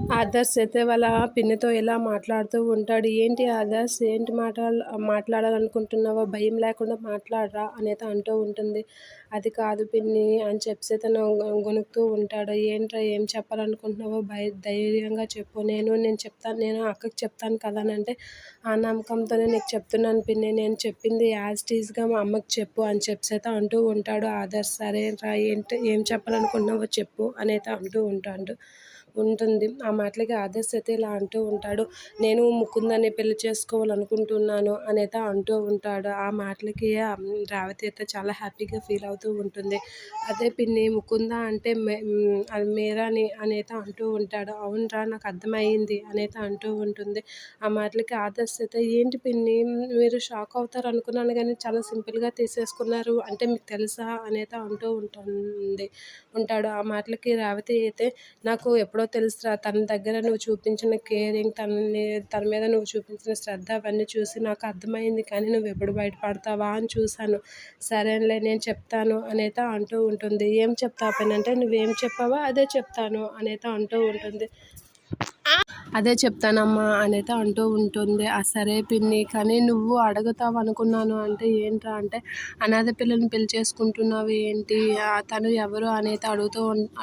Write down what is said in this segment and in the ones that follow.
ఆదర్శ్ అయితే వాళ్ళ పిన్నితో ఇలా మాట్లాడుతూ ఉంటాడు. "ఏంటి ఆదర్శ్, ఏంటి మాట్లాడాలనుకుంటున్నావో భయం లేకుండా మాట్లాడరా" అనేది అంటూ ఉంటుంది. "అది కాదు పిన్ని" అని చెప్పేసి తను గొణుకుతూ ఉంటాడు. "ఏంట్రా, ఏం చెప్పాలనుకుంటున్నావో ధైర్యంగా చెప్పు. నేను చెప్తాను, నేను అక్కకి చెప్తాను కదా" అనంటే, "ఆ నమ్మకంతోనే నీకు చెప్తున్నాను పిన్ని. నేను చెప్పింది యాజ్ ఇట్ ఈజ్‌గా మా అమ్మకి చెప్పు" అని చెప్పేసి అయితే అంటూ ఉంటాడు ఆదర్శ్. "సరేరా, ఏం చెప్పాలనుకుంటున్నావో చెప్పు" అనేది అంటూ ఉంటుంది. ఆ మాటలకి ఆదర్శ్ అయితే ఇలా అంటూ ఉంటాడు. "నేను ముకుందాన్ని పెళ్లి చేసుకోవాలనుకుంటున్నాను" అనేది అంటూ ఉంటాడు. ఆ మాటలకి రేవతి అయితే చాలా హ్యాపీగా ఫీల్ అవుతూ ఉంటుంది. "అదే పిన్ని, ముకుంద అంటే అది మీరాని" అనేది అంటూ ఉంటాడు. "అవునురా, నాకు అర్థమయ్యింది" అనేది అంటూ ఉంటుంది. ఆ మాటలకి ఆదర్శ్ అయితే, "ఏంటి పిన్ని, మీరు షాక్ అవుతారు అనుకున్నాను కానీ చాలా సింపుల్‌గా తీసేసుకున్నారు. అంటే మీకు తెలుసా" అనేది అంటూ ఉంటాడు. ఆ మాటలకి రేవతి అయితే, "నాకు ఎప్పుడో తెలుసురా, తన దగ్గర నువ్వు చూపించిన కేరింగ్, తన మీద నువ్వు చూపించిన శ్రద్ధ అవన్నీ చూసి నాకు అర్థమైంది. కానీ నువ్వెప్పుడు బయటపడతావా అని చూశాను. సరేలే, నేను చెప్తాను" అనేది అంటూ ఉంటుంది. "ఏం చెప్తావు పిన్ని" అంటే, "నువ్వేం చెప్పావో అదే చెప్తాను" అనేది అంటూ ఉంటుంది. "అదే చెప్తానమ్మా" అనేది అంటూ ఉంటుంది. సరే పిన్ని, కానీ నువ్వు అడుగుతావు అనుకున్నాను" అంటే, "ఏంట్రా" అంటే, "అనాథ పిల్లని పెళ్లి చేసుకుంటున్నావు ఏంటి, తను ఎవరు" అనేది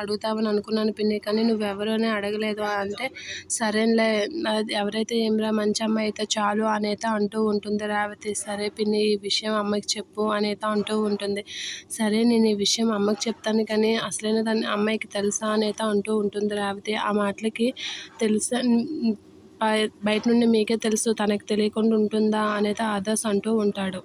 అడుగుతావని అనుకున్నాను పిన్ని, కానీ నువ్వెవరు అని అడగలేదు అంటే, "సరేలే, ఎవరైతే ఏమిరా, మంచి అమ్మాయి అయితే చాలు" అనేది అంటూ ఉంటుంది రేవతి. "సరే పిన్ని, ఈ విషయం అమ్మకి చెప్పు" అనేది అంటూ ఉంటుంది. "సరే, నేను ఈ విషయం అమ్మకి చెప్తాను కానీ అసలైన దాన్ని అమ్మాయికి తెలుసా" అనేది అంటూ ఉంటుంది రేవతి. ఆ మాటలకి, "తెలుసా, బయట నుండి మీకే తెలుసు, తనకి తెలియకుండా ఉంటుందా" అనేది ఆదర్శ్ అంటూ ఉంటాడు.